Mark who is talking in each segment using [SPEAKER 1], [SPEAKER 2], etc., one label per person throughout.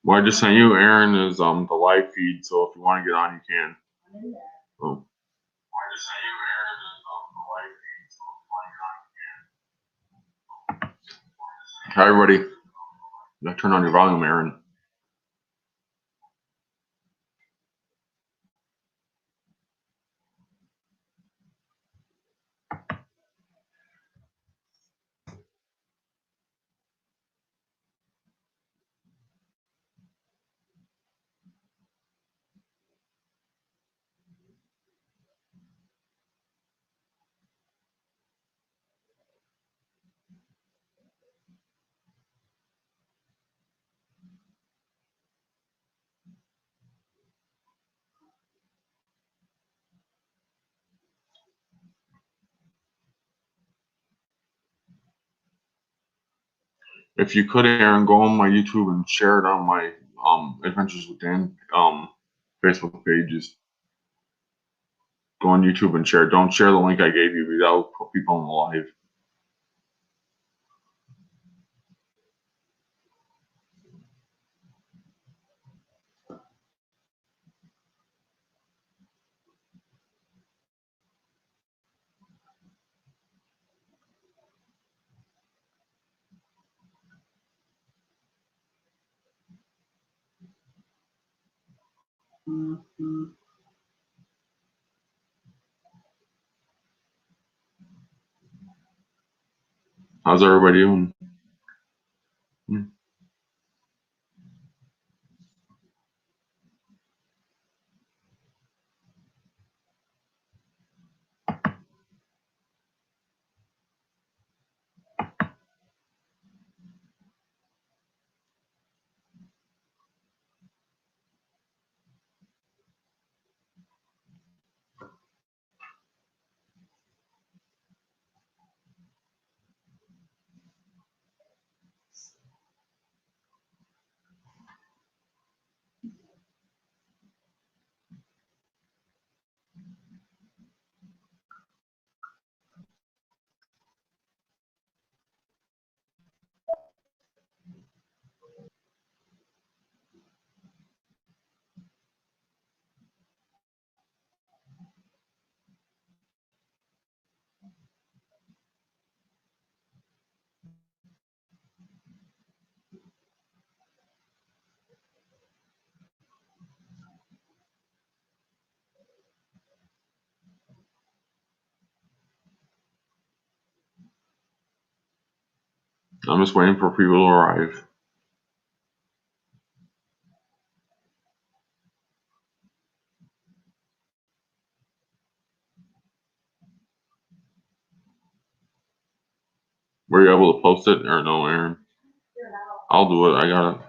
[SPEAKER 1] What I just sent you, Aaron, is the live feed. So if you want to get on, you can. Oh. What I just sent you, Aaron, is the live feed. So if you want to get on, you can. Hi, everybody. You gotta turn on your volume, Aaron. If you could, Aaron, go on my YouTube and share it on my Adventures with Dan Facebook pages. Go on YouTube and share it. Don't share the link I gave you because that'll put people in the live. How's everybody doing? I'm just waiting for people to arrive. Were you able to post it or no, Aaron? I'll do it. I got it.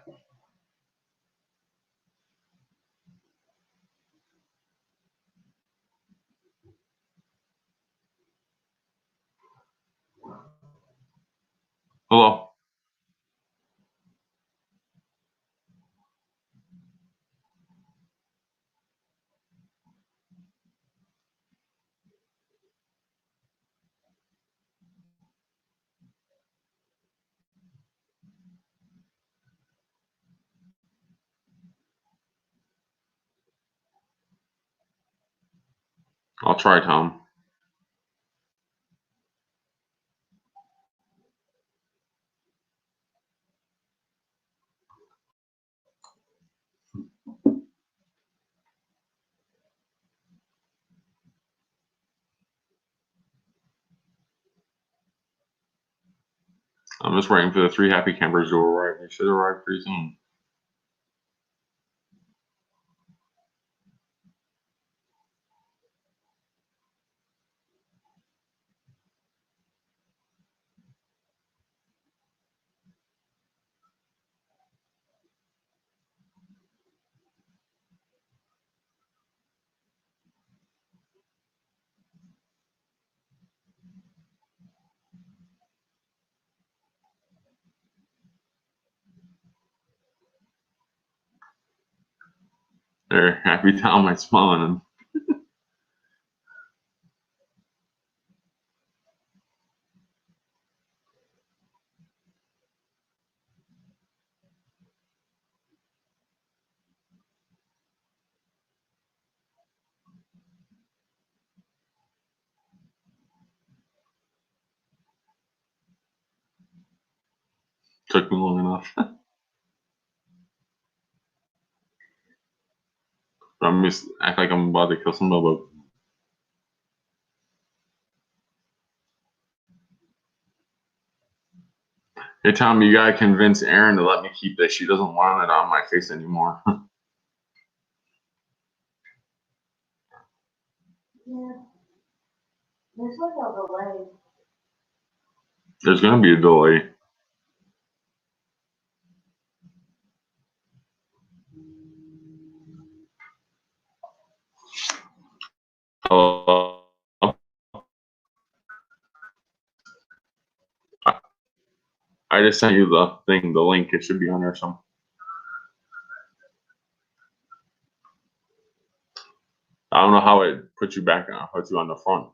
[SPEAKER 1] Hello. I'll try, Tom. I'm just waiting for the 3 happy campers to arrive. They should arrive pretty soon. There, happy Tom, I smiling. Took me long enough. I'm just act like I'm about to kill somebody, but hey, Tom, you gotta convince Erin to let me keep this. She doesn't want it on my face anymore.
[SPEAKER 2] Yeah. There's like a delay.
[SPEAKER 1] There's gonna be a delay. I just sent you the thing, the link. It should be on there somewhere. I don't know how it puts you back on, puts you on the front.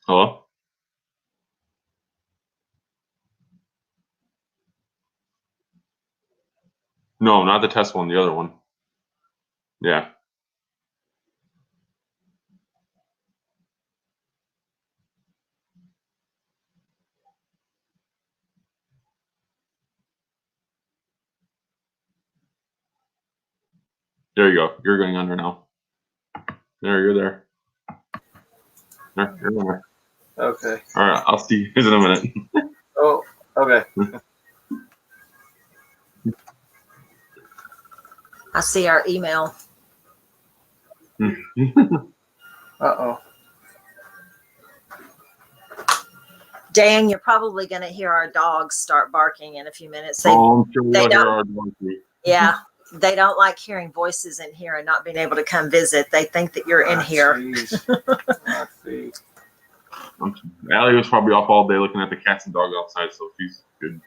[SPEAKER 1] Hello? No, not the test one, the other one. Yeah. There you go. You're going under now. There, you're there. There, you're there.
[SPEAKER 3] Okay.
[SPEAKER 1] All right, I'll see you in a minute.
[SPEAKER 3] Oh, okay.
[SPEAKER 4] I see our email.
[SPEAKER 3] Uh-oh.
[SPEAKER 4] Dan, you're probably going to hear our dogs start barking in a few minutes.
[SPEAKER 1] I'm sure
[SPEAKER 4] they
[SPEAKER 1] we'll hear
[SPEAKER 4] don't-
[SPEAKER 1] our donkey.
[SPEAKER 4] Yeah, they don't like hearing voices in here and not being able to come visit. They think that you're in here.
[SPEAKER 3] I see.
[SPEAKER 1] Allie was probably up all day looking at the cats and dog outside, so she's good.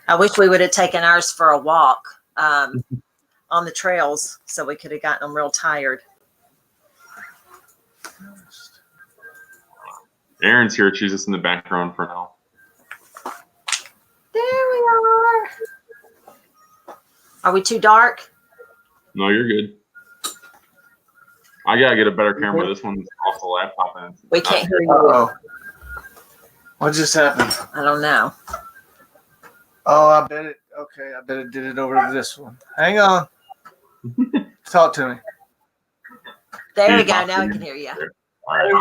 [SPEAKER 4] I wish we would have taken ours for a walk on the trails so we could have gotten them real tired.
[SPEAKER 1] Erin's here. She's just in the background for now.
[SPEAKER 4] There we are. Are we too dark?
[SPEAKER 1] No, you're good. I gotta get a better camera. This one's off the laptop. And
[SPEAKER 4] We can't hear you.
[SPEAKER 3] Uh-oh. What just happened?
[SPEAKER 4] I don't know.
[SPEAKER 3] Oh, I bet it. Okay, I bet it did it over to this one. Hang on. Talk to me.
[SPEAKER 4] There we go. Now we can hear you.
[SPEAKER 1] All right.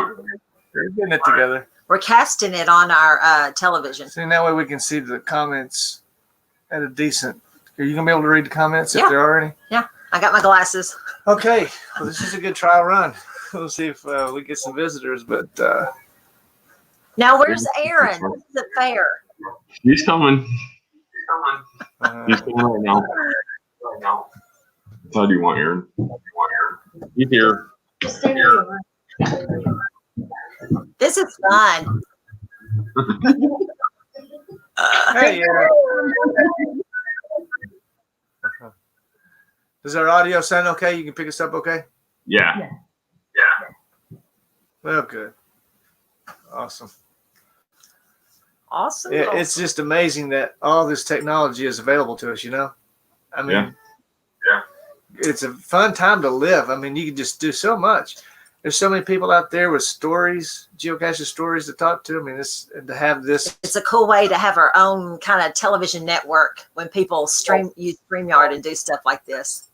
[SPEAKER 3] We're getting it together.
[SPEAKER 4] We're casting it on our television.
[SPEAKER 3] See, that way we can see the comments at a decent. Are you gonna be able to read the comments
[SPEAKER 4] Yeah.
[SPEAKER 3] if there are any?
[SPEAKER 4] I got my glasses.
[SPEAKER 3] Okay. Well, this is a good trial run. We'll see if we get some visitors, but
[SPEAKER 4] Now, where's Aaron? This isn't fair.
[SPEAKER 1] He's coming. He's
[SPEAKER 3] uh,
[SPEAKER 1] coming right now. How do you want Aaron? He's here.
[SPEAKER 2] Stay where you are.
[SPEAKER 4] This is fun.
[SPEAKER 3] hey, does our audio sound okay? You can pick us up okay?
[SPEAKER 1] Yeah.
[SPEAKER 3] Well, good. Awesome.
[SPEAKER 4] Awesome.
[SPEAKER 3] It's just amazing that all this technology is available to us, you know? I mean,
[SPEAKER 1] Yeah.
[SPEAKER 3] It's a fun time to live. I mean, you can just do so much. There's so many people out there with stories, geocaching stories to talk to. I mean, to have this.
[SPEAKER 4] It's a cool way to have our own kind of television network when people use StreamYard and do stuff like this.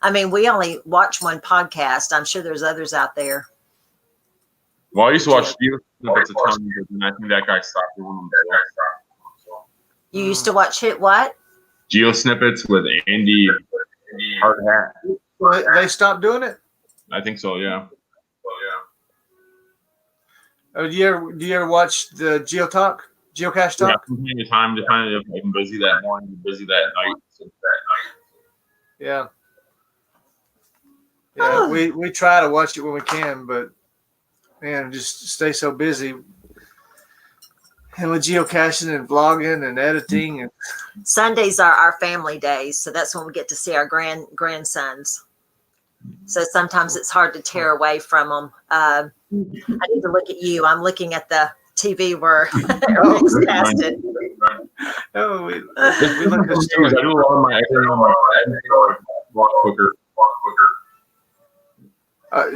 [SPEAKER 4] I mean, we only watch one podcast. I'm sure there's others out there.
[SPEAKER 1] Well, I used to watch Geo Snippets a ton, and I think that guy stopped doing them.
[SPEAKER 4] You used to watch it, what?
[SPEAKER 1] Geo Snippets with Andy Hard Hat.
[SPEAKER 3] They stopped doing it?
[SPEAKER 1] I think so, yeah.
[SPEAKER 3] Oh, do you ever watch the Geocache
[SPEAKER 1] Yeah,
[SPEAKER 3] Talk?
[SPEAKER 1] from time to time, depending if I'm busy that morning, busy that night.
[SPEAKER 3] Yeah.
[SPEAKER 4] Oh.
[SPEAKER 3] We try to watch it when we can, but man, just stay so busy. And with geocaching and vlogging and editing and
[SPEAKER 4] Sundays are our family days, so that's when we get to see our grandsons. So sometimes it's hard to tear away from them. I need to look at you. I'm looking at the TV where everything's casted.
[SPEAKER 3] Oh, we look
[SPEAKER 1] I do a lot of my editing on my phone. A lot quicker.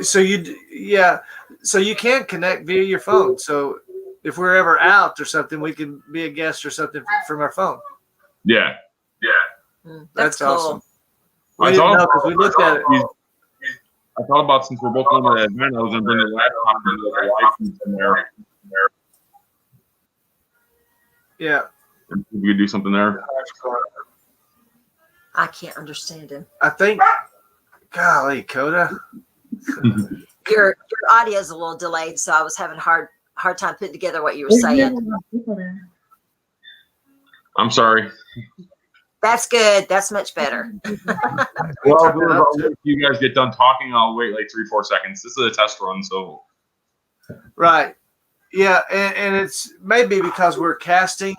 [SPEAKER 3] So you can connect via your phone. So if we're ever out or something, we can be a guest or something from our phone.
[SPEAKER 1] Yeah.
[SPEAKER 3] That's
[SPEAKER 4] cool.
[SPEAKER 3] awesome. We didn't know because we looked at it.
[SPEAKER 1] I thought about, since we're both on the event, I was going to bring the laptop and do like a live feed from there.
[SPEAKER 3] Yeah.
[SPEAKER 1] And we could do something there.
[SPEAKER 4] I can't understand him.
[SPEAKER 3] I think, golly, Coda.
[SPEAKER 4] Your audio is a little delayed, so I was having a hard time putting together what you were saying.
[SPEAKER 1] I'm sorry.
[SPEAKER 4] That's good. That's much better.
[SPEAKER 1] Well, if you guys get done talking, I'll wait like 3-4 seconds. This is a test run, so.
[SPEAKER 3] Right. Yeah, and it's maybe because we're casting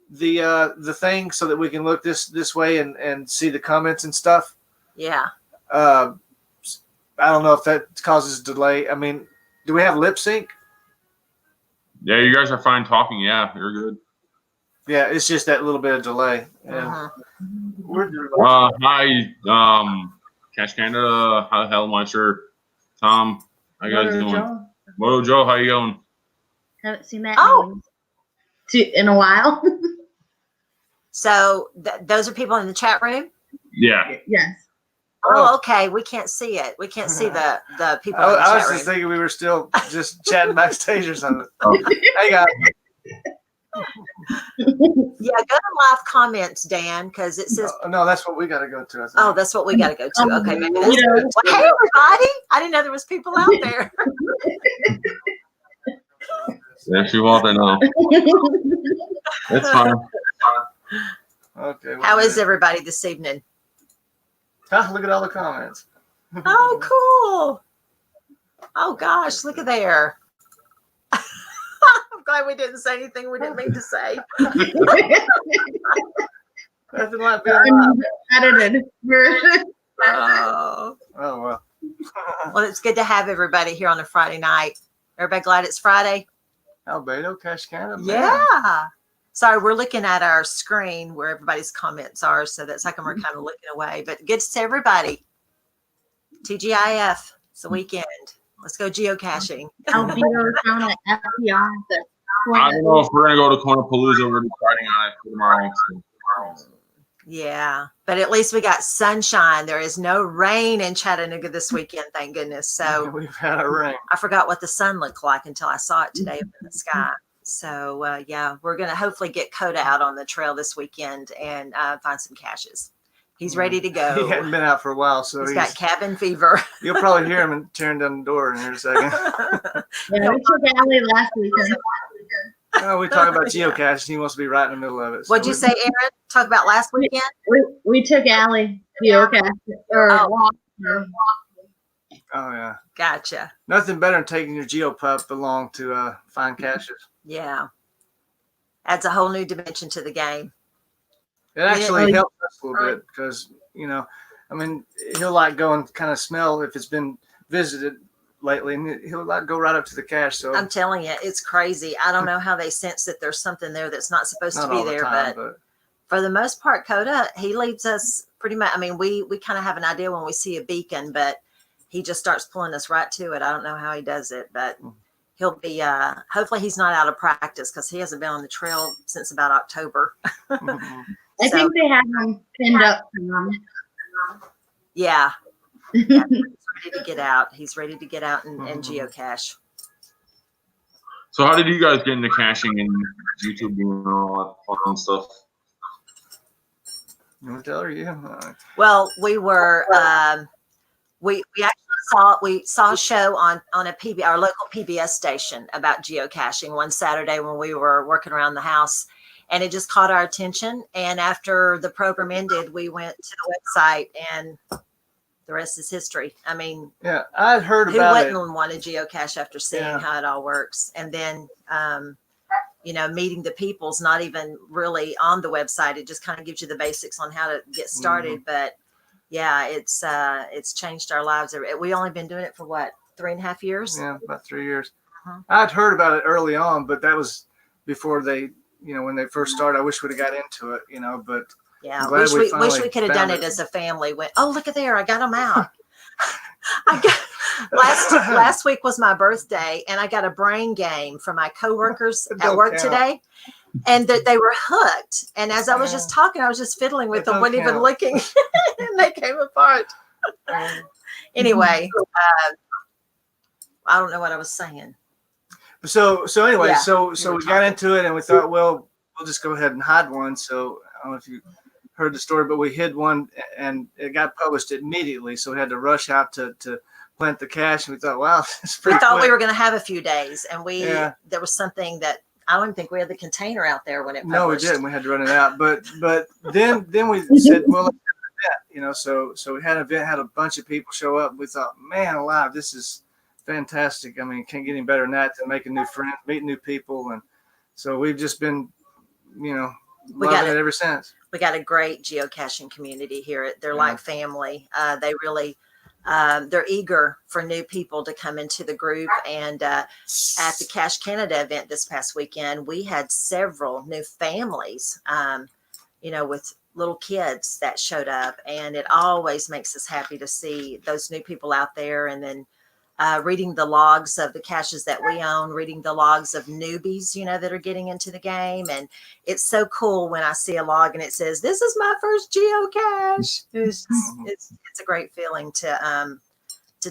[SPEAKER 3] the thing so that we can look this way and see the comments and stuff.
[SPEAKER 4] Yeah.
[SPEAKER 3] I don't know if that causes delay. I mean, do we have lip sync?
[SPEAKER 1] Yeah, you guys are fine talking. Yeah, you're good.
[SPEAKER 3] Yeah, it's just that little bit of delay. Yeah.
[SPEAKER 1] Hi, Cash Canada. How the hell am I sure? Tom, how you guys doing? Moto Joe, how you going?
[SPEAKER 2] Haven't seen that
[SPEAKER 4] Oh.
[SPEAKER 2] in a while.
[SPEAKER 4] So those are people in the chat room?
[SPEAKER 1] Yeah.
[SPEAKER 2] Yes.
[SPEAKER 4] Oh, okay. We can't see it. We can't see the people in the
[SPEAKER 3] I
[SPEAKER 4] chat
[SPEAKER 3] was
[SPEAKER 4] room.
[SPEAKER 3] just thinking we were still just chatting backstage or something.
[SPEAKER 1] Oh.
[SPEAKER 3] Hey, guys.
[SPEAKER 4] Yeah, go to live comments, Dan, because it says.
[SPEAKER 3] No, that's what we got to go to. I think.
[SPEAKER 4] Oh, that's what we got to go to. Okay, maybe that's
[SPEAKER 2] You know,
[SPEAKER 4] well, hey, everybody! I didn't know there was people out there.
[SPEAKER 1] There's people out there now. It's fine.
[SPEAKER 3] Okay.
[SPEAKER 4] How is everybody this evening?
[SPEAKER 3] Look at all the comments.
[SPEAKER 4] Oh, cool! Oh gosh, look at there. I'm glad we didn't say anything we didn't mean to say.
[SPEAKER 3] Nothing like being
[SPEAKER 2] Edited.
[SPEAKER 4] Oh,
[SPEAKER 3] well.
[SPEAKER 4] well, it's good to have everybody here on a Friday night. Everybody glad it's Friday?
[SPEAKER 3] Albedo, Cash Canada.
[SPEAKER 4] Yeah. Sorry, we're looking at our screen where everybody's comments are, so that's how come we're kind of looking away. But good to see everybody. TGIF. It's the weekend. Let's go geocaching.
[SPEAKER 2] Albedo down at FPR.
[SPEAKER 1] I don't know if we're going to go to Cornapalooza. We're deciding on it for tomorrow.
[SPEAKER 4] Yeah, but at least we got sunshine. There is no rain in Chattanooga this weekend, thank goodness. So
[SPEAKER 3] We've had a rain.
[SPEAKER 4] I forgot what the sun looked like until I saw it today up in the sky. So yeah, we're going to hopefully get Coda out on the trail this weekend and find some caches. He's ready to
[SPEAKER 3] He
[SPEAKER 4] go.
[SPEAKER 3] hadn't been out for a while, so
[SPEAKER 4] He's got cabin fever.
[SPEAKER 3] you'll probably hear him tearing down the door in here in a second.
[SPEAKER 2] Yeah, we took Allie last weekend.
[SPEAKER 3] We talk about geocaching. He wants to be right in the middle of it. So
[SPEAKER 4] What'd you say, Aaron? Talk about last weekend?
[SPEAKER 2] We took Allie geocaching or walk.
[SPEAKER 3] Oh yeah,
[SPEAKER 4] Gotcha.
[SPEAKER 3] nothing better than taking your geopup along to find caches.
[SPEAKER 4] Yeah. Adds a whole new dimension to the game.
[SPEAKER 3] It actually helps us a little bit because I mean, he'll like go and kind of smell if it's been visited lately, and he'll like go right up to the cache. So
[SPEAKER 4] I'm telling you, it's crazy. I don't know how they sense that there's something there that's not supposed
[SPEAKER 3] not
[SPEAKER 4] to be
[SPEAKER 3] all the
[SPEAKER 4] there,
[SPEAKER 3] time,
[SPEAKER 4] but for the most part, Coda, he leads us pretty much. I mean, we kind of have an idea when we see a beacon, but he just starts pulling us right to it. I don't know how he does it, but he'll be, hopefully he's not out of practice because he hasn't been on the trail since about October.
[SPEAKER 2] I think they have him pinned up.
[SPEAKER 4] Yeah. He's ready to get out. He's ready to get out and geocache.
[SPEAKER 1] So how did you guys get into caching and YouTube and all that fun stuff?
[SPEAKER 3] You want to tell her? Yeah.
[SPEAKER 4] Well, we were we actually saw a show on a our local PBS station about geocaching one Saturday when we were working around the house, and it just caught our attention. And after the program ended, we went to the website, and the rest is history. I mean,
[SPEAKER 3] Yeah, I'd heard
[SPEAKER 4] who
[SPEAKER 3] about it.
[SPEAKER 4] wouldn't want to geocache after seeing
[SPEAKER 3] Yeah.
[SPEAKER 4] how it all works? And then meeting the people's not even really on the website. It just kind of gives you the basics on how to get started. But yeah, it's changed our lives. We only been doing it for what, 3.5 years?
[SPEAKER 3] Yeah, about 3 years.
[SPEAKER 4] Uh-huh.
[SPEAKER 3] I'd heard about it early on, but that was before they, when they first started. I wish we'd have got into it, but
[SPEAKER 4] Yeah,
[SPEAKER 3] I'm glad
[SPEAKER 4] wish
[SPEAKER 3] finally
[SPEAKER 4] we could have done
[SPEAKER 3] found
[SPEAKER 4] it as a family. Went, oh, look at there, I got them out. I got last week was my birthday, and I got a brain game from my coworkers at
[SPEAKER 3] Don't
[SPEAKER 4] work
[SPEAKER 3] count.
[SPEAKER 4] today, and that they were hooked. And as I was just talking, I was just fiddling with
[SPEAKER 3] That
[SPEAKER 4] them,
[SPEAKER 3] don't
[SPEAKER 4] wasn't even
[SPEAKER 3] count.
[SPEAKER 4] looking, and they came apart. Anyway, I don't know what I was saying.
[SPEAKER 3] So anyway,
[SPEAKER 4] Yeah,
[SPEAKER 3] so
[SPEAKER 4] you were
[SPEAKER 3] we got
[SPEAKER 4] talking.
[SPEAKER 3] into it, and we thought, well, we'll just go ahead and hide one. So I don't know if you heard the story, but we hid one, and it got published immediately. So we had to rush out to plant the cache, and we thought, wow, it's
[SPEAKER 4] We
[SPEAKER 3] pretty
[SPEAKER 4] thought we
[SPEAKER 3] quick.
[SPEAKER 4] were going to have a few days, and
[SPEAKER 3] Yeah.
[SPEAKER 4] there was something that I don't even think we had the container out there when it published.
[SPEAKER 3] No, we didn't. We had to run it out. But then we said, well, let's have an event, so we had an event, had a bunch of people show up. We thought, man alive, this is fantastic. I mean, can't get any better than that, to making new friends, meeting new people. And so we've just been, loving it ever since.
[SPEAKER 4] We got a great geocaching community here. They're
[SPEAKER 3] Yeah.
[SPEAKER 4] like family. They really, they're eager for new people to come into the group. And at the Cache Canada event this past weekend, we had several new families, with little kids that showed up. And it always makes us happy to see those new people out there. And then reading the logs of the caches that we own, reading the logs of newbies, that are getting into the game. And it's so cool when I see a log and it says, "This is my first geocache." It's a great feeling to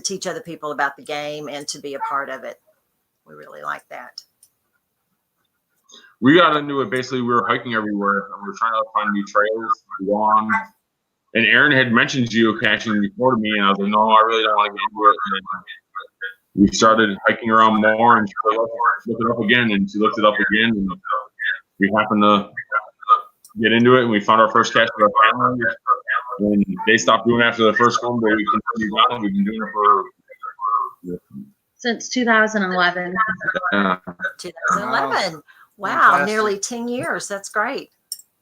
[SPEAKER 4] teach other people about the game and to be a part of it. We really like that.
[SPEAKER 1] We got into it. Basically, we were hiking everywhere, and we were trying to find new trails to go on. And Aaron had mentioned geocaching before to me, and I was like, no, I really don't want to get into it. And we started hiking around more, and she looked it up again, and she looked it up again, and we happened to get into it, and we found our first cache with our family. And they stopped doing it after the first one, but we continued on. We've been doing it for
[SPEAKER 2] Since 2011.
[SPEAKER 4] 2011. Wow,
[SPEAKER 3] Fantastic.
[SPEAKER 4] nearly 10 years. That's great.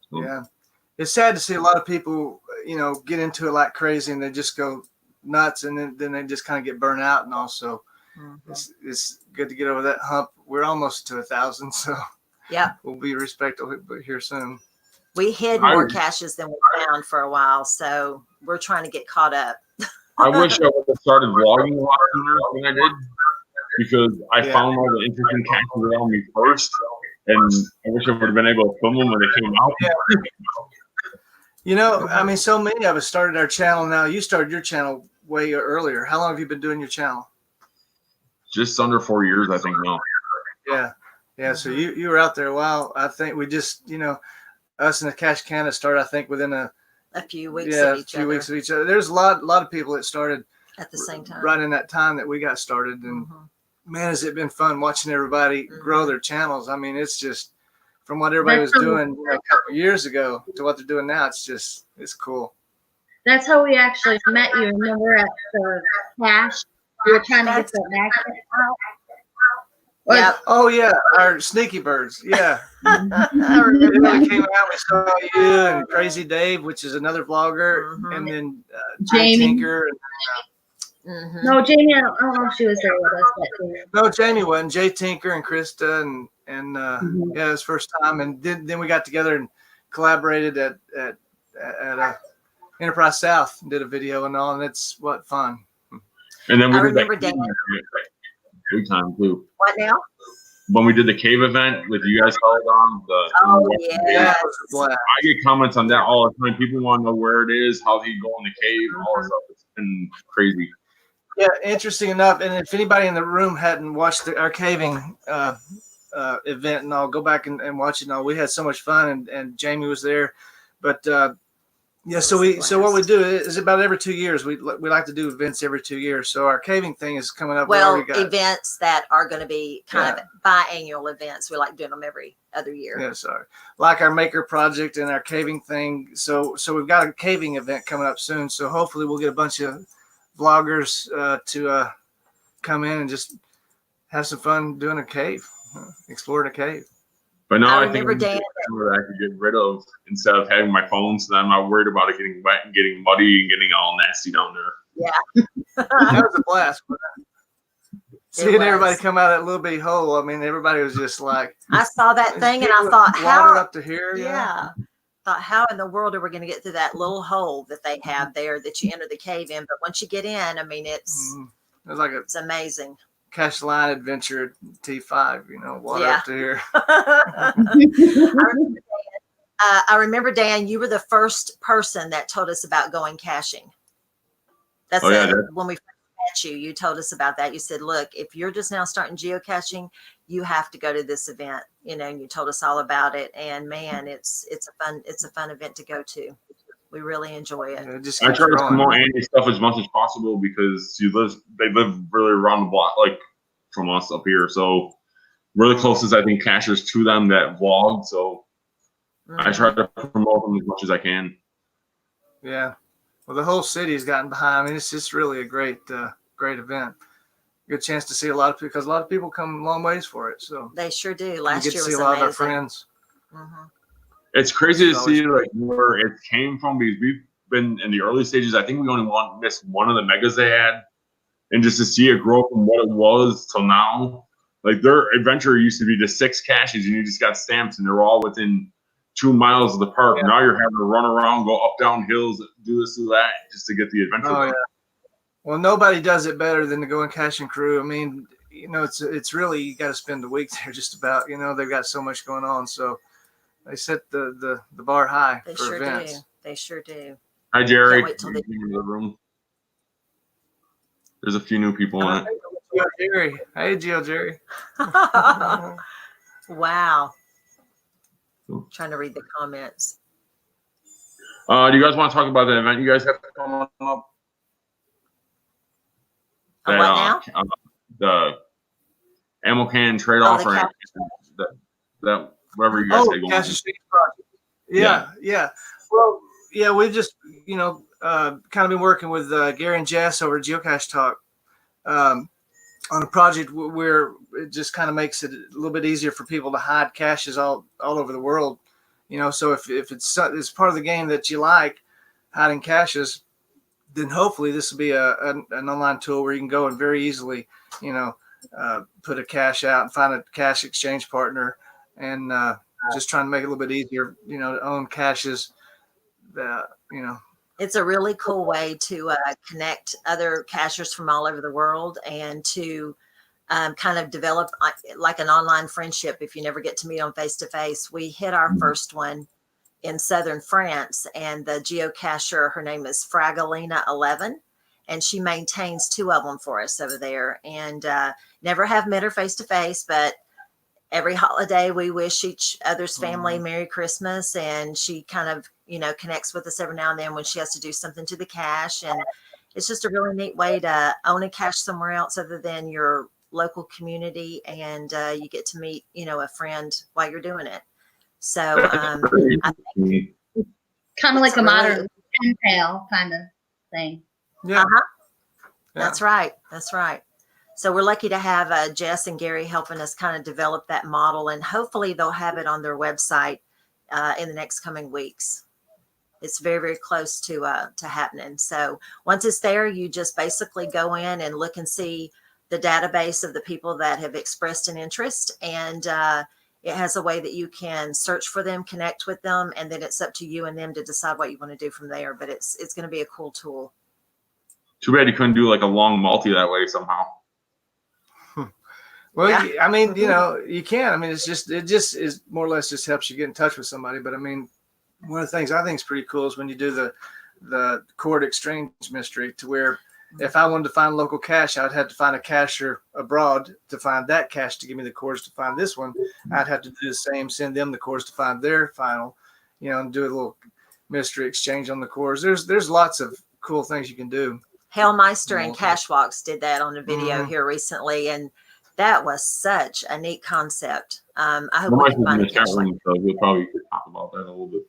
[SPEAKER 3] Yeah. It's sad to see a lot of people, get into it like crazy, and they just go nuts, and then they just kind of get burnt out. And also, it's good to get over that hump. We're almost to 1,000, so
[SPEAKER 4] Yeah.
[SPEAKER 3] we'll be respectable here soon.
[SPEAKER 4] We hid more caches than we found for a while, so we're trying to get caught up.
[SPEAKER 1] I wish I would have started vlogging a lot sooner than I did, because I found all the interesting caches around me first, and I wish I would have been able to film them when they came out.
[SPEAKER 3] Yeah. So many of us started our channel now. You started your channel way earlier. How long have you been doing your channel?
[SPEAKER 1] Just under 4 years, I think now.
[SPEAKER 3] Yeah. Yeah. So you were out there a while. I think we just, us and the Cache Canada started, I think, within a
[SPEAKER 4] few weeks of each other.
[SPEAKER 3] weeks of each other. There's a lot of people that started
[SPEAKER 4] at the same time,
[SPEAKER 3] right in that time that we got started. And man, has it been fun watching everybody grow their channels. I mean, it's just from what everybody was doing a couple of years ago to what they're doing now. It's cool.
[SPEAKER 2] That's how we actually met you. Remember at the cache? We were trying to get the magnet out.
[SPEAKER 4] Yeah.
[SPEAKER 3] Oh yeah, our sneaky birds. Yeah. I remember when we came out, we saw you and Crazy Dave, which is another vlogger, and then
[SPEAKER 2] Jamie
[SPEAKER 3] Tinker.
[SPEAKER 2] No, Jamie, I don't know if she was there with us that day.
[SPEAKER 3] No, Jamie wasn't. Jay Tinker and Krista and it was first time, and then we got together and collaborated at Enterprise South and did a video and all, and it's fun.
[SPEAKER 1] And then we
[SPEAKER 4] I
[SPEAKER 1] did
[SPEAKER 4] remember
[SPEAKER 1] that
[SPEAKER 4] Dan.
[SPEAKER 1] big time too.
[SPEAKER 4] What now?
[SPEAKER 1] When we did the cave event with you guys held on
[SPEAKER 3] Yeah,
[SPEAKER 1] I get comments on that all the time. People want to know where it is, how he go in the cave, all that stuff. It's been crazy.
[SPEAKER 3] Yeah, interesting enough. And if anybody in the room hadn't watched our caving event and all, go back and watch it and all. We had so much fun, and Jamie was there. But so what we do is about every 2 years we like to do events every 2 years. So our caving thing is coming up.
[SPEAKER 4] Well, events that are going to be kind of biannual events. We like doing them every other year.
[SPEAKER 3] Yeah, sorry. Like our maker project and our caving thing. So we've got a caving event coming up soon. So hopefully we'll get a bunch of vloggers to come in and just have some fun doing a cave, exploring a cave.
[SPEAKER 1] But now
[SPEAKER 4] I
[SPEAKER 1] I think
[SPEAKER 4] remember
[SPEAKER 1] I'm gonna
[SPEAKER 4] Dan.
[SPEAKER 1] get a camera that I could get rid of instead of having my phone, so that I'm not worried about it getting wet and getting muddy and getting all nasty down there.
[SPEAKER 4] Yeah.
[SPEAKER 3] That was a blast. Seeing everybody come out of that little bitty hole. I mean, everybody was just like,
[SPEAKER 4] I saw that thing and I
[SPEAKER 3] people
[SPEAKER 4] thought,
[SPEAKER 3] with water
[SPEAKER 4] how?
[SPEAKER 3] up to here.
[SPEAKER 4] Yeah. Thought, how in the world are we going to get through that little hole that they have there that you enter the cave in? But once you get in, I mean,
[SPEAKER 3] It was like
[SPEAKER 4] it's amazing.
[SPEAKER 3] cash line adventure at T5, you know, water up to here.
[SPEAKER 4] I remember, Dan, you were the first person that told us about going caching. That's when we met you. You told us about that. You said, "Look, if you're just now starting geocaching, you have to go to this event." You know, and you told us all about it. And man, it's a fun event to go to. We really enjoy it.
[SPEAKER 3] I
[SPEAKER 1] try to promote Andy's stuff as much as possible because they live really around the block, like from us up here. So we're the closest, I think, cachers to them that vlog. So I try to promote them as much as I can.
[SPEAKER 3] Yeah. Well, the whole city's gotten behind. I mean, it's just really a great event. Good chance to see a lot of people, because a lot of people come a long ways for it. So
[SPEAKER 4] they sure do. Last year was amazing.
[SPEAKER 3] See a lot of our friends.
[SPEAKER 1] It's crazy to see like where it came from, because we've been in the early stages. I think we only missed one of the megas they had, and just to see it grow from what it was till now. Like their adventure used to be just 6 caches, and you just got stamps, and they're all within 2 miles of the park. Yeah. Now you're having to run around, go up, down hills, do this, do that, just to get the adventure.
[SPEAKER 3] Oh, yeah. Well, nobody does it better than the Going Caching crew. I mean, you know, it's really, you got to spend the week there just about. You know, they've got so much going on, so they set the bar high for events.
[SPEAKER 4] They sure do.
[SPEAKER 1] Hi, Jerry. Into the room. There's a few new people in it.
[SPEAKER 3] Jerry. Hey, Jerry.
[SPEAKER 4] Wow. I'm trying to read the comments.
[SPEAKER 1] Do you guys want to talk about the event you guys have coming up?
[SPEAKER 4] What now?
[SPEAKER 1] The ammo can trade offering. That whatever you guys say going on.
[SPEAKER 3] Yeah. Well, yeah, we've just, you know, kind of been working with Gary and Jess over at Geocache Talk on a project where it just kind of makes it a little bit easier for people to hide caches all over the world. You know, so if it's part of the game that you like, hiding caches, then hopefully this will be an online tool where you can go and very easily, you know, put a cache out and find a cache exchange partner, and just trying to make it a little bit easier, you know, to own caches that, you know.
[SPEAKER 4] It's a really cool way to connect other cachers from all over the world, and to kind of develop like an online friendship if you never get to meet on face-to-face. We hit our first one in southern France, and the geocacher, her name is Fragalina11, and she maintains 2 of them for us over there. And never have met her face-to-face, but every holiday we wish each other's family Merry Christmas, and she kind of, you know, connects with us every now and then when she has to do something to the cache. And it's just a really neat way to own a cache somewhere else other than your local community, and you get to meet, you know, a friend while you're doing it. So I think
[SPEAKER 2] kind of like a modern pen pal kind of thing.
[SPEAKER 3] Yeah.
[SPEAKER 4] That's right. So we're lucky to have Jess and Gary helping us kind of develop that model, and hopefully they'll have it on their website in the next coming weeks. It's very, very close to happening. So once it's there, you just basically go in and look and see the database of the people that have expressed an interest, and it has a way that you can search for them, connect with them, and then it's up to you and them to decide what you want to do from there. But it's going to be a cool tool.
[SPEAKER 1] Too bad you couldn't do like a long multi that way somehow.
[SPEAKER 3] Well, yeah. I mean, you know, you can. I mean, it just is more or less just helps you get in touch with somebody. But I mean, one of the things I think is pretty cool is when you do the cord exchange mystery, to where if I wanted to find a local cache, I'd have to find a cacher abroad to find that cache to give me the cords to find this one. I'd have to do the same, send them the cords to find their final, you know, and do a little mystery exchange on the cords. There's lots of cool things you can do.
[SPEAKER 4] Hellmeister and Cashwalks did that on a video here recently, and that was such a neat concept. I hope we can find a cache.
[SPEAKER 1] So we'll probably talk about that a little bit.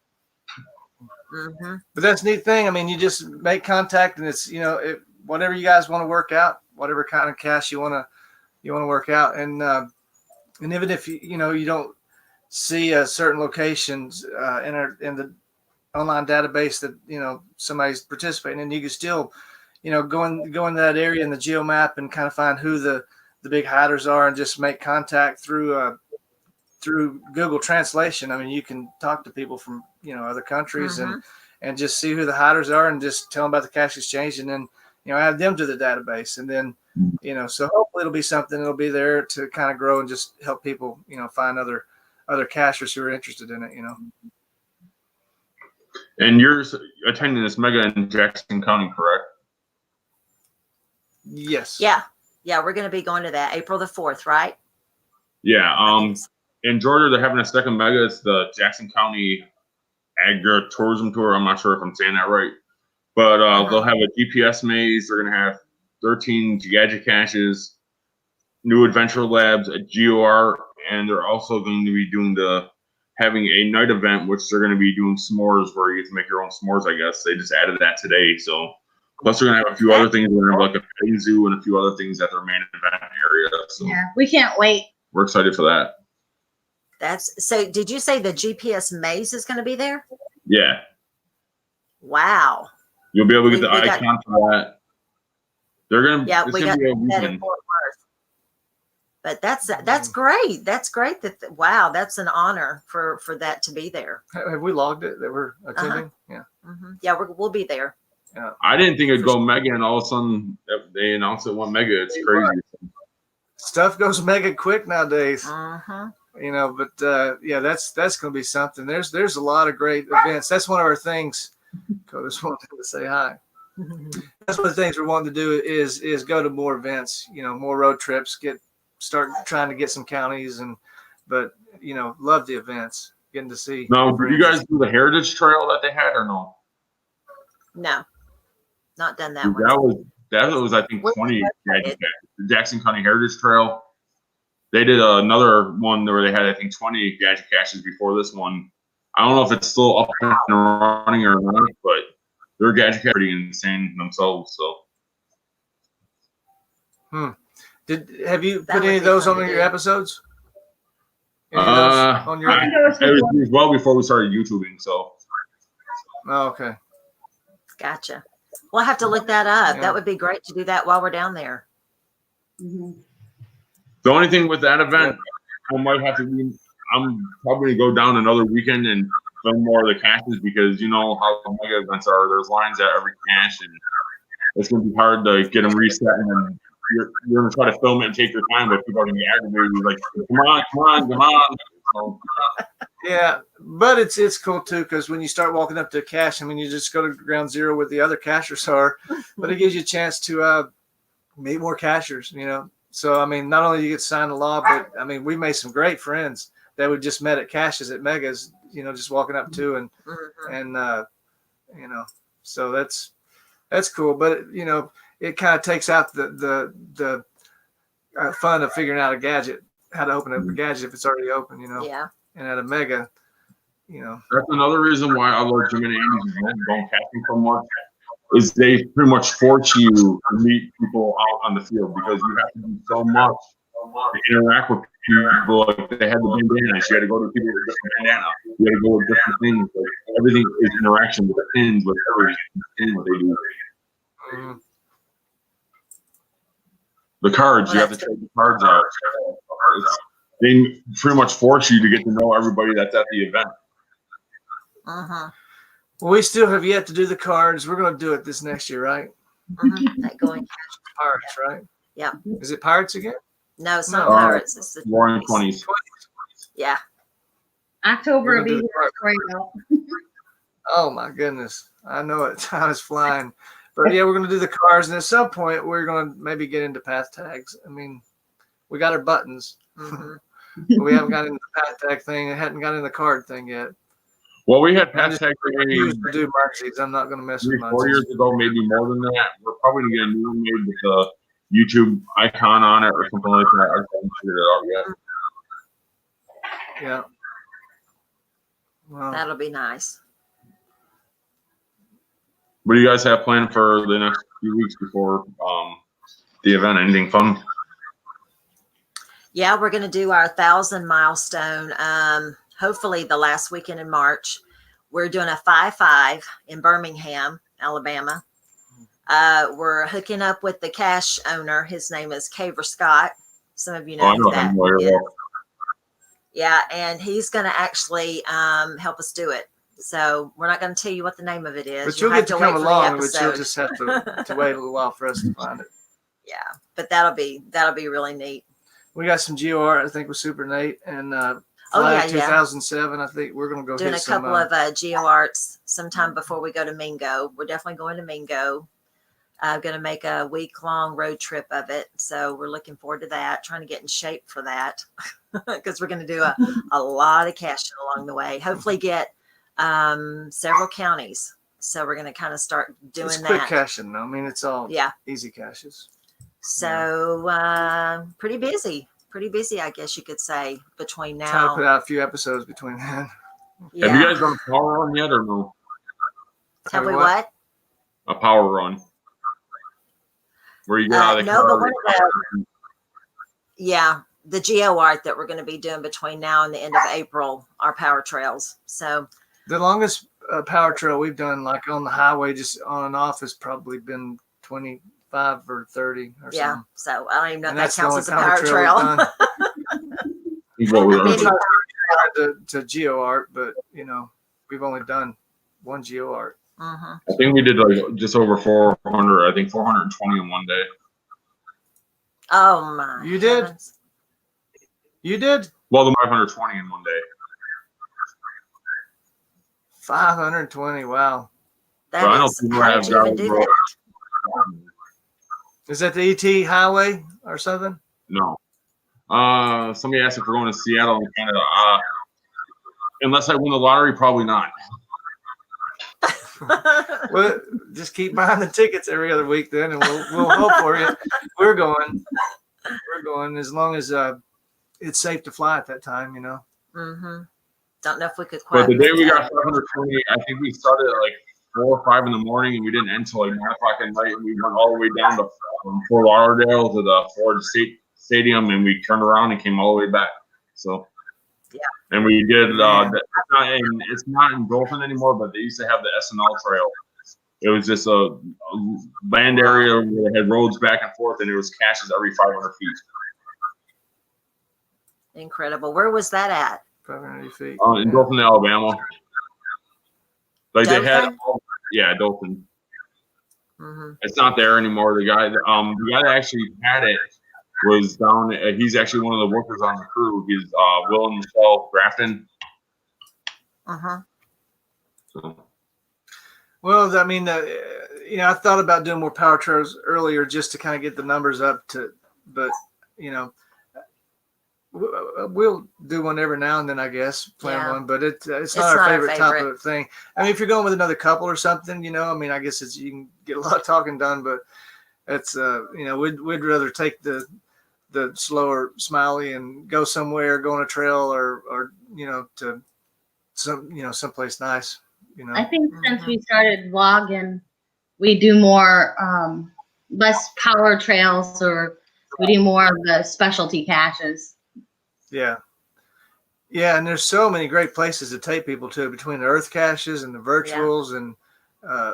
[SPEAKER 3] But that's a neat thing. I mean, you just make contact, and it's, you know, whatever you guys want to work out, whatever kind of cache you want to work out, and even if you know you don't see certain locations in the online database that somebody's participating in, you can still go in that area in the geo map and kind of find who the big hiders are and just make contact through Google Translation. I mean, you can talk to people from other countries and just see who the hiders are and just tell them about the cache exchange, and then add them to the database, and then so hopefully it'll be something that'll be there to kind of grow and just help people find other cachers who are interested in it.
[SPEAKER 1] And you're attending this mega in Jackson County, correct?
[SPEAKER 3] Yes.
[SPEAKER 4] Yeah. We're going to be going to that April the 4th, right?
[SPEAKER 1] Yeah. In Georgia, they're having a second mega. It's the Jackson County Agri Tourism Tour. I'm not sure if I'm saying that right, but they'll have a GPS maze. They're going to have 13 gadget caches, new adventure labs, a GOR, and they're also going to be having a night event, which they're going to be doing s'mores, where you get to make your own s'mores, I guess. They just added that today. So, plus they're going to have a few other things. They're going to have like a petting zoo and a few other things at their main event area. So
[SPEAKER 2] Yeah, we can't wait.
[SPEAKER 1] we're excited for that.
[SPEAKER 4] So did you say the GPS maze is going to be there?
[SPEAKER 1] Yeah.
[SPEAKER 4] Wow.
[SPEAKER 1] You'll be able to get the icon for that. They're going to,
[SPEAKER 4] yeah, we got
[SPEAKER 1] be a
[SPEAKER 4] that in
[SPEAKER 1] weekend.
[SPEAKER 4] Fort Worth. But that's great. That's great. Wow, that's an honor for that to be there.
[SPEAKER 3] Have we logged it that we're attending? Yeah.
[SPEAKER 4] Yeah, we'll be there.
[SPEAKER 3] Yeah.
[SPEAKER 1] I didn't think it'd go mega, and all of a sudden they announced it went mega. It's crazy.
[SPEAKER 3] Stuff goes mega quick nowadays.
[SPEAKER 4] Uh-huh.
[SPEAKER 3] But yeah, that's going to be something. There's a lot of great events. That's one of our things. Just wanted to say hi. That's one of the things we're wanting to do is go to more events. More road trips. Start trying to get some counties but love the events. Getting to see.
[SPEAKER 1] Now, did you guys do the Heritage Trail that they had or no?
[SPEAKER 4] No, not done that
[SPEAKER 1] Dude,
[SPEAKER 4] one.
[SPEAKER 1] that was I think 20 gadget caches. The Jackson County Heritage Trail. They did another one where they had I think 20 gadget caches before this one. I don't know if it's still up and running or not, but their gadget caches are pretty insane themselves. So.
[SPEAKER 3] Have you put any of those on your episodes?
[SPEAKER 1] On your it was well before we started YouTubing, so.
[SPEAKER 3] Oh, okay.
[SPEAKER 4] Gotcha. We'll have to look that up.
[SPEAKER 3] Yeah.
[SPEAKER 4] That would be great to do that while we're down there.
[SPEAKER 1] The only thing with that event, I might have to be. I'm probably going to go down another weekend and film more of the caches because you know how the mega events are. There's lines at every cache, and it's going to be hard to get them reset. And you're going to try to film it and take your time, but people are going to be aggravated. Like, come on. So,
[SPEAKER 3] yeah, but it's cool too because when you start walking up to a cache, I mean, you just go to ground zero where the other cachers are, but it gives you a chance to meet more cachers. So I mean, not only do you get signed the law, but I mean, we made some great friends that we just met at caches at megas. Just walking up to and so that's cool. But it kind of takes out the fun of figuring out a gadget, how to open up a gadget if it's already open.
[SPEAKER 4] Yeah.
[SPEAKER 3] And at a mega,
[SPEAKER 1] that's another reason why I love Jim and Andy's going casting so much. Is they pretty much force you to meet people out on the field because you have to do so much to interact with people. Like they had the bandanas, you had to go to people with different bandana. You had to go with different things. Like everything is interaction with the pins, with everything what they do. The cards, you have to take the cards out. They pretty much force you to get to know everybody that's at the event.
[SPEAKER 3] Well, we still have yet to do the cards. We're going to do it this next year, right?
[SPEAKER 4] Going
[SPEAKER 3] Pirates, right?
[SPEAKER 4] Yeah.
[SPEAKER 3] Is it Pirates again?
[SPEAKER 4] No, it's not Pirates. It's the
[SPEAKER 1] Roaring 20s.
[SPEAKER 4] Yeah.
[SPEAKER 2] October will be right now.
[SPEAKER 3] Oh my goodness. I know it. Time is flying. But yeah, we're going to do the cards. And at some point, we're going to maybe get into path tags. I mean, we got our buttons. But we haven't got into the path tag thing. I hadn't got in the card thing yet.
[SPEAKER 1] Well, we had path tag
[SPEAKER 3] to do marksies. I'm not going to mess with
[SPEAKER 1] 4 years ago, maybe more than that. We're probably going to get a new one made with a YouTube icon on it or something like that. I haven't figured it out yet.
[SPEAKER 3] Yeah. Well,
[SPEAKER 4] that'll be nice.
[SPEAKER 1] What do you guys have planned for the next few weeks before the event? Anything fun?
[SPEAKER 4] Yeah, we're going to do our 1,000 milestone. Hopefully the last weekend in March. We're doing a 5-5 in Birmingham, Alabama. We're hooking up with the cache owner. His name is Caver Scott. Some of you know who that is. Yeah, and he's going to actually help us do it. So we're not going to tell you what the name of it is.
[SPEAKER 3] But you'll get to come along, but you'll just have to wait a little while for us to find it.
[SPEAKER 4] Yeah, but that'll be really neat.
[SPEAKER 3] We got some geo art, I think, with Super Nate, and
[SPEAKER 4] yeah,
[SPEAKER 3] 2007. I think we're going to go
[SPEAKER 4] doing
[SPEAKER 3] hit
[SPEAKER 4] a couple of geo arts sometime before we go to Mingo. We're definitely going to Mingo. I'm going to make a week-long road trip of it, so we're looking forward to that. Trying to get in shape for that because we're going to do a lot of caching along the way. Hopefully, get several counties. So we're going to kind of start doing
[SPEAKER 3] it's
[SPEAKER 4] that.
[SPEAKER 3] Quick caching, though. I mean, it's all easy caches.
[SPEAKER 4] So pretty busy, I guess you could say, between now.
[SPEAKER 3] Trying to put out a few episodes between then.
[SPEAKER 4] Yeah.
[SPEAKER 1] Have you guys done a power run yet or no?
[SPEAKER 4] Have we what?
[SPEAKER 1] A power run. Where you get out of the
[SPEAKER 4] no,
[SPEAKER 1] car.
[SPEAKER 4] but the geo art that we're going to be doing between now and the end of April are power trails. So
[SPEAKER 3] the longest power trail we've done, like on the highway, just on and off, has probably been 25 or 30 or something.
[SPEAKER 4] Yeah, so I don't even know
[SPEAKER 3] And
[SPEAKER 4] if that counts as a power
[SPEAKER 3] trail.
[SPEAKER 1] We've
[SPEAKER 3] to geo art, but we've only done one geo art.
[SPEAKER 4] Mm-hmm.
[SPEAKER 1] I think we did like just over 400. I think 420 in one day.
[SPEAKER 4] Oh my!
[SPEAKER 3] You did?
[SPEAKER 4] Heavens.
[SPEAKER 3] You did?
[SPEAKER 1] Well, the 520 in one day.
[SPEAKER 3] 520. Wow.
[SPEAKER 1] So I know people
[SPEAKER 4] how
[SPEAKER 1] have
[SPEAKER 4] did you even do that?
[SPEAKER 3] Is that the ET highway or something?
[SPEAKER 1] No. Somebody asked if we're going to Seattle and Canada. Unless I win the lottery, probably not.
[SPEAKER 3] Well, just keep buying the tickets every other week then, and we'll hope for you. We're going as long as it's safe to fly at that time,
[SPEAKER 4] Mm-hmm. Don't know if we could quite.
[SPEAKER 1] But the day we got 520, I think we started at like 4 or 5 in the morning, and we didn't end until like 9 o'clock at night. And we went all the way down to Fort Lauderdale to the Ford Stadium, and we turned around and came all the way back. So.
[SPEAKER 4] Yeah.
[SPEAKER 1] And we did. It's not in Dolphin anymore, but they used to have the SNL Trail. It was just a land area where they had roads back and forth, and there was caches every 500 feet.
[SPEAKER 4] Incredible. Where was that at?
[SPEAKER 3] 580 feet.
[SPEAKER 1] In Dolphin, Alabama. Like
[SPEAKER 4] Dolphin?
[SPEAKER 1] they had, Dolphin.
[SPEAKER 4] Mm-hmm.
[SPEAKER 1] It's not there anymore. The guy that actually had it was down. He's actually one of the workers on the crew. He's Will and Michelle Grafton.
[SPEAKER 4] Uh-huh.
[SPEAKER 1] So.
[SPEAKER 3] Well, I mean, I thought about doing more power trails earlier just to kind of get the numbers up but we'll do one every now and then, I guess, plan one, but it's not our favorite type of thing. I mean, if you're going with another couple or something, I guess you can get a lot of talking done, but it's, we'd rather take the slower Smiley and go somewhere, go on a trail or to someplace nice,
[SPEAKER 2] I think since we started vlogging, we do more, less power trails, or we do more of the specialty caches.
[SPEAKER 3] Yeah. Yeah. And there's so many great places to take people to between the earth caches and the virtuals. Yeah. And,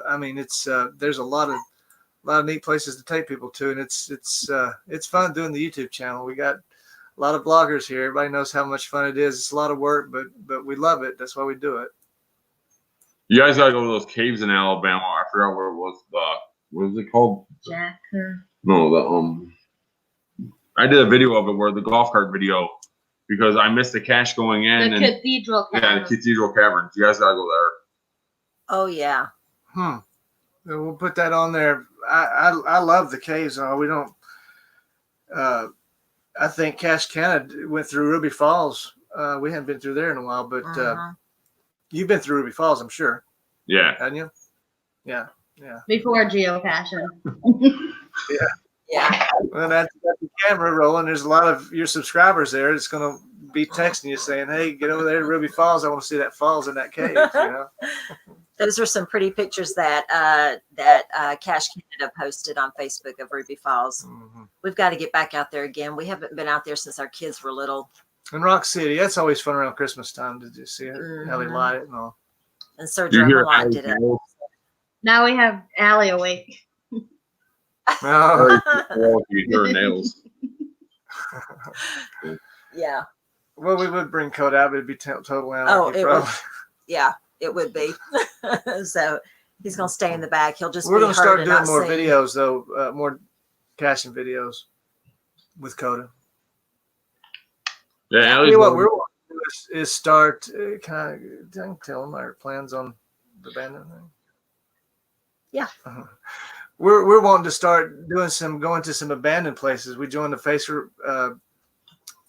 [SPEAKER 3] I mean, it's, there's a lot of neat places to take people to, and it's fun doing the YouTube channel. We got a lot of bloggers here. Everybody knows how much fun it is. It's a lot of work, but we love it. That's why we do it.
[SPEAKER 1] You guys gotta go to those caves in Alabama. I forgot where it was. What was it called?
[SPEAKER 2] Jacker.
[SPEAKER 1] No, I did a video of it where the golf cart video, because I missed the cache going in.
[SPEAKER 2] The Cathedral Cavern.
[SPEAKER 1] Yeah, the Cathedral Cavern. You guys gotta go there.
[SPEAKER 4] Oh yeah.
[SPEAKER 3] We'll put that on there. I love the caves. We don't. I think Cache Canada went through Ruby Falls. We haven't been through there in a while, but you've been through Ruby Falls, I'm sure.
[SPEAKER 1] Yeah.
[SPEAKER 3] Hadn't you? Yeah.
[SPEAKER 2] Before geocaching.
[SPEAKER 4] Yeah.
[SPEAKER 3] Well, that's the camera rolling. There's a lot of your subscribers there. It's going to be texting you saying, "Hey, get over there to Ruby Falls. I want to see that falls in that cave."
[SPEAKER 4] Those are some pretty pictures that Cache Canada posted on Facebook of Ruby Falls.
[SPEAKER 3] Mm-hmm.
[SPEAKER 4] We've got to get back out there again. We haven't been out there since our kids were little.
[SPEAKER 3] And Rock City, that's always fun around Christmas time. Did you see it? How they light it and all.
[SPEAKER 4] And Sir
[SPEAKER 1] Do you hear
[SPEAKER 4] Drummond did it.
[SPEAKER 2] Now we have Allie awake.
[SPEAKER 3] Oh.
[SPEAKER 1] You hear nails.
[SPEAKER 4] Yeah.
[SPEAKER 3] Well, we would bring Code out, but it'd be total anarchy.
[SPEAKER 4] It would. Yeah, it would be. So he's going to stay in the back. He'll just. We're going to
[SPEAKER 3] start doing more videos, though. More caching videos with Coda.
[SPEAKER 1] Yeah,
[SPEAKER 3] Allie's what we're wanting to do is start. Can I tell them our plans on the abandoned thing?
[SPEAKER 4] Yeah.
[SPEAKER 3] We're wanting to start going to some abandoned places. We joined the Facer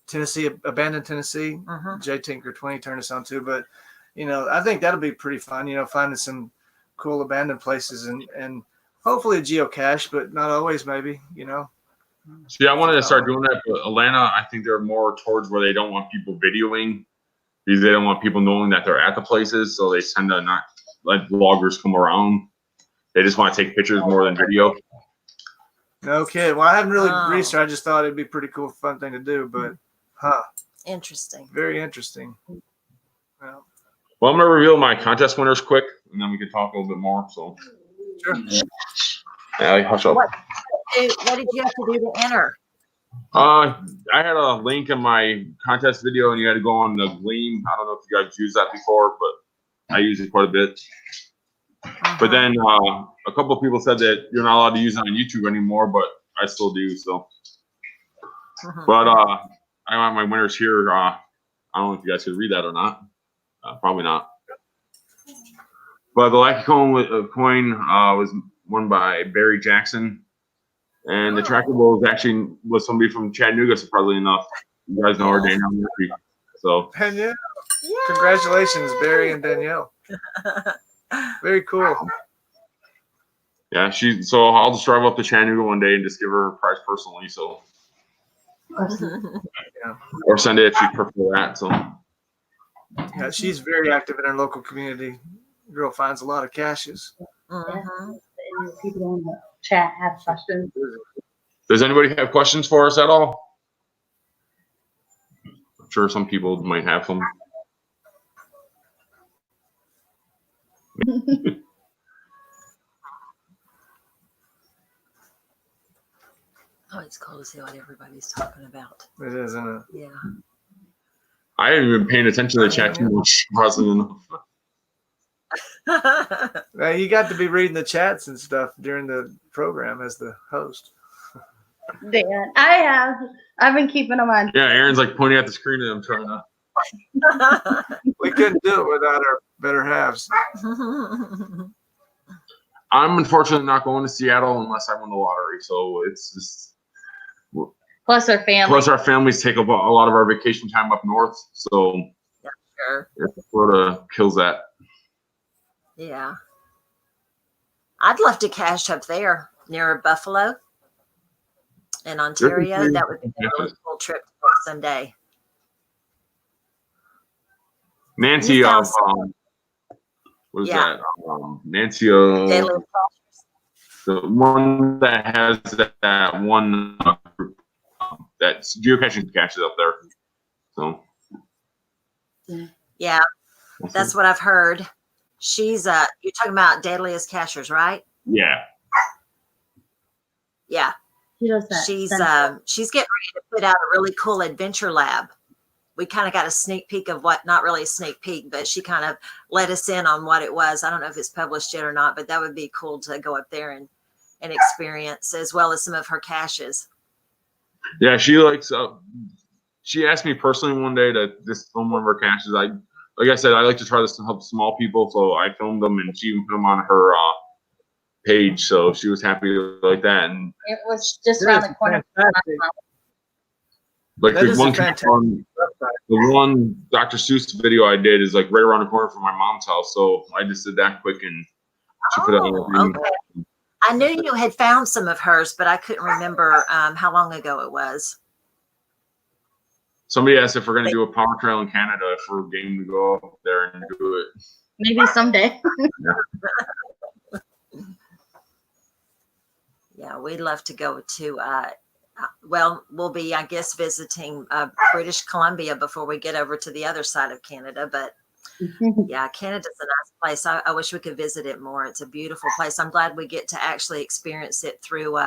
[SPEAKER 3] Tennessee, abandoned Tennessee. J Tinker 20 turned us on to, but I think that'll be pretty fun. Finding some cool abandoned places and hopefully a geocache, but not always. Maybe
[SPEAKER 1] See, I wanted to start doing that, but Atlanta, I think they're more towards where they don't want people videoing because they don't want people knowing that they're at the places, so they tend to not let vloggers come around. They just want to take pictures more than video.
[SPEAKER 3] No kidding. Well, I haven't really researched. I just thought it'd be a pretty cool, fun thing to do. But,
[SPEAKER 4] interesting.
[SPEAKER 3] Very interesting.
[SPEAKER 1] Well, I'm gonna reveal my contest winners quick, and then we can talk a little bit more. So,
[SPEAKER 3] sure.
[SPEAKER 1] Allie, hush up.
[SPEAKER 4] What did you have to do to enter?
[SPEAKER 1] I had a link in my contest video, and you had to go on the Gleam. I don't know if you guys used that before, but I use it quite a bit. But then a couple of people said that you're not allowed to use it on YouTube anymore, but I still do. So, but I have my winners here. I don't know if you guys could read that or not. Probably not. But the Lucky coin was won by Barry Jackson, and the trackable was somebody from Chattanooga. Surprisingly enough, you guys know her, Danielle Murphy. So,
[SPEAKER 3] Danielle, congratulations, Barry and Danielle. Very cool.
[SPEAKER 1] Yeah, so I'll just drive up to Chattanooga one day and just give her a prize personally. So, or send it if you prefer that. So,
[SPEAKER 3] yeah, she's very active in our local community. Girl finds a lot of caches.
[SPEAKER 2] People in the chat have questions.
[SPEAKER 1] Does anybody have questions for us at all? I'm sure some people might have some.
[SPEAKER 4] Oh, it's cool to see what everybody's talking about.
[SPEAKER 3] It is, isn't it?
[SPEAKER 4] Yeah.
[SPEAKER 1] I haven't been paying attention to the chat too much.
[SPEAKER 3] You got to be reading the chats and stuff during the program as the host.
[SPEAKER 2] Dan, I have. I've been keeping them on.
[SPEAKER 1] Yeah, Aaron's like pointing at the screen and I'm trying to.
[SPEAKER 3] We couldn't do it without our better halves.
[SPEAKER 1] I'm unfortunately not going to Seattle unless I win the lottery. So it's just.
[SPEAKER 2] Plus our family.
[SPEAKER 1] Plus our families take up a lot of our vacation time up north. So
[SPEAKER 4] Sure.
[SPEAKER 1] it sort of kills that.
[SPEAKER 4] Yeah. I'd love to cache up there near Buffalo in Ontario. That would be a really cool trip someday.
[SPEAKER 1] Nancy, what is that? Nancy, the one that has that one group that's geocaching caches up there. So,
[SPEAKER 4] yeah, that's what I've heard. She's you're talking about Deadliest Cachers, right?
[SPEAKER 1] Yeah.
[SPEAKER 4] Yeah.
[SPEAKER 2] She does that.
[SPEAKER 4] She's getting ready to put out a really cool adventure lab. We kind of got a sneak peek of not really a sneak peek, but she kind of let us in on what it was. I don't know if it's published yet or not, but that would be cool to go up there and experience, as well as some of her caches.
[SPEAKER 1] Yeah, she likes. She asked me personally one day to just film one of her caches. Like I said, I like to try this to help small people, so I filmed them and she even put them on her page. So she was happy like that, and
[SPEAKER 2] it was just around the corner.
[SPEAKER 1] Like the one Dr. Seuss video I did is like right around the corner from my mom's house. So I just did that quick and she put it on.
[SPEAKER 4] Okay. I knew you had found some of hers, but I couldn't remember how long ago it was.
[SPEAKER 1] Somebody asked if we're going to do a power trail in Canada, if we're game to go up there and do it.
[SPEAKER 2] Maybe someday.
[SPEAKER 4] Yeah, we'd love to go to. Well, we'll be, I guess, visiting British Columbia before we get over to the other side of Canada. But yeah, Canada's a nice place. I wish we could visit it more. It's a beautiful place. I'm glad we get to actually experience it through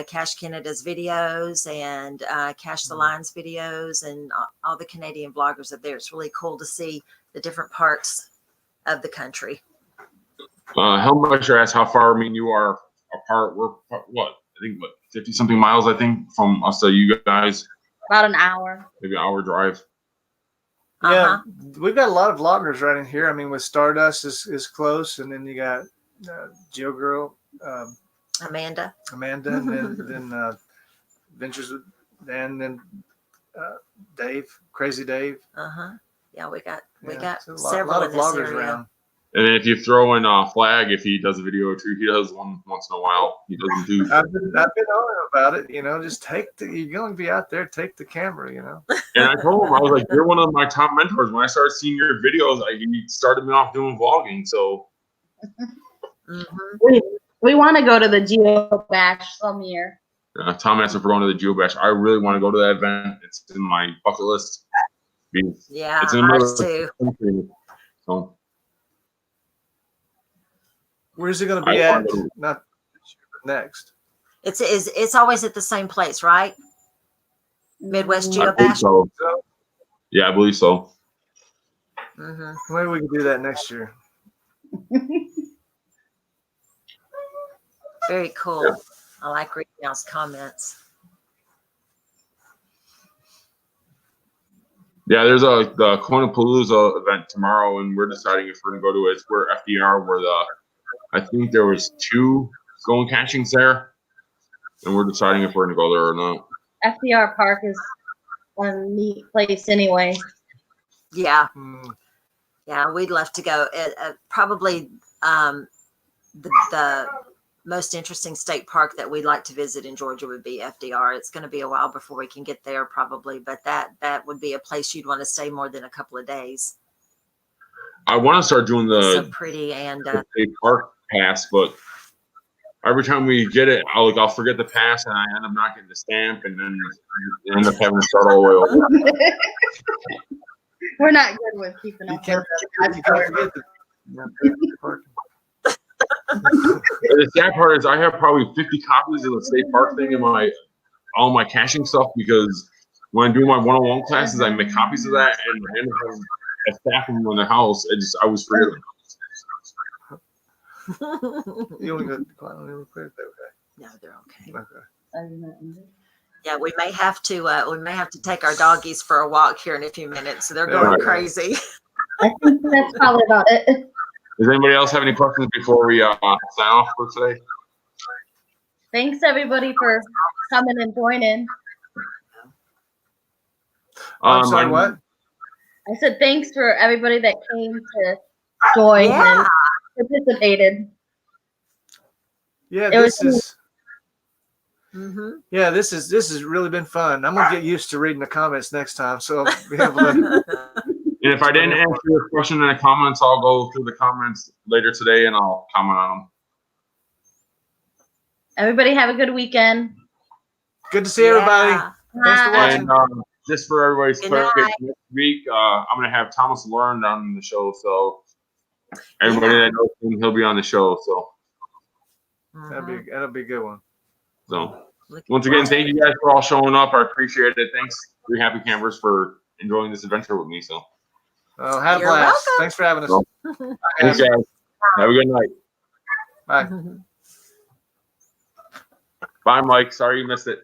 [SPEAKER 4] Cache Canada's videos and Cache the Lines videos and all the Canadian bloggers up there. It's really cool to see the different parts of the country.
[SPEAKER 1] Hellmeister asked how far. I mean, you are apart. We're what? I think 50 something miles. I think from us to you guys.
[SPEAKER 2] About an hour.
[SPEAKER 1] Maybe an hour drive.
[SPEAKER 3] Yeah, we've got a lot of vloggers right in here. I mean, with Stardust is close, and then you got Geo Girl,
[SPEAKER 4] Amanda,
[SPEAKER 3] and then Ventures with Dan, then Dave, Crazy Dave.
[SPEAKER 4] Yeah, we got
[SPEAKER 3] so
[SPEAKER 4] several
[SPEAKER 3] lot of
[SPEAKER 4] in this
[SPEAKER 3] vloggers
[SPEAKER 4] area.
[SPEAKER 1] And then if you throw in Flag, if he does a video or two, he does one once in a while. He doesn't do.
[SPEAKER 3] I've been on him about it. You know, just you're going to be out there, take the camera. You know.
[SPEAKER 1] And I told him, I was like, "You're one of my top mentors." When I started seeing your videos, he started me off doing vlogging. So
[SPEAKER 2] we want to go to the Geo Bash some year.
[SPEAKER 1] Tom asked if we're going to the Geo Bash. I really want to go to that event. It's in my bucket list.
[SPEAKER 4] Yeah,
[SPEAKER 1] it's in the middle
[SPEAKER 4] ours too.
[SPEAKER 1] So.
[SPEAKER 3] Where's it going to be at? Not next.
[SPEAKER 4] It's always at the same place, right? Midwest
[SPEAKER 1] I believe
[SPEAKER 4] Geobash.
[SPEAKER 1] so. Yeah, I believe so.
[SPEAKER 3] Maybe we can do that next year.
[SPEAKER 4] Very cool.
[SPEAKER 1] Yeah.
[SPEAKER 4] I like reading y'all's comments.
[SPEAKER 1] Yeah, there's the Coinapalooza event tomorrow, and we're deciding if we're going to go to it. It's where FDR, I think there was 2 going cachings there, and we're deciding if we're going to go there or not.
[SPEAKER 2] FDR Park is a neat place anyway.
[SPEAKER 4] Yeah. Yeah, we'd love to go. Probably the most interesting state park that we'd like to visit in Georgia would be FDR. It's going to be a while before we can get there probably, but that would be a place you'd want to stay more than a couple of days.
[SPEAKER 1] I want to start doing
[SPEAKER 4] It's so pretty and
[SPEAKER 1] the state park pass, but every time we get it, I'll forget the pass, and I end up not getting the stamp, and then end up having to start all the way over.
[SPEAKER 2] We're not good with keeping
[SPEAKER 3] You
[SPEAKER 2] up.
[SPEAKER 3] can't forget the park.
[SPEAKER 1] The sad part is I have probably 50 copies of the state park thing in all my caching stuff, because when I do my one-on-one classes, I make copies of that, and I end up having a stack of them in the house. I always forget them.
[SPEAKER 3] You only got the clear. Okay.
[SPEAKER 4] no, they're okay.
[SPEAKER 3] Okay.
[SPEAKER 4] Yeah, we may have to take our doggies for a walk here in a few minutes. So they're going crazy.
[SPEAKER 2] I think that's probably about it.
[SPEAKER 1] Does anybody else have any questions before we sign off for today?
[SPEAKER 2] Thanks everybody for coming and joining.
[SPEAKER 3] I'm sorry, what?
[SPEAKER 2] I said thanks for everybody that came to join and participated.
[SPEAKER 3] Yeah, this has really been fun. I'm gonna get used to reading the comments next time, so I'll be able to.
[SPEAKER 1] And if I didn't answer your question in the comments, I'll go through the comments later today and I'll comment on them.
[SPEAKER 2] Everybody have a good weekend.
[SPEAKER 3] Good to see everybody. Thanks for watching.
[SPEAKER 1] And just for everybody's
[SPEAKER 4] Good
[SPEAKER 1] clarification,
[SPEAKER 4] night.
[SPEAKER 1] next week I'm going to have Thomas Lauren on the show, so everybody that knows him, he'll be on the show. So
[SPEAKER 3] That'll be a good one.
[SPEAKER 1] So once again, thank you guys for all showing up. I appreciate it. Thanks, 3 Happy Campers, for enjoying this adventure with me. So
[SPEAKER 3] had a
[SPEAKER 4] You're
[SPEAKER 3] blast.
[SPEAKER 4] welcome.
[SPEAKER 3] Thanks for having us.
[SPEAKER 1] thanks, guys. Have a good night.
[SPEAKER 3] Bye.
[SPEAKER 1] Bye, Mike. Sorry you missed it.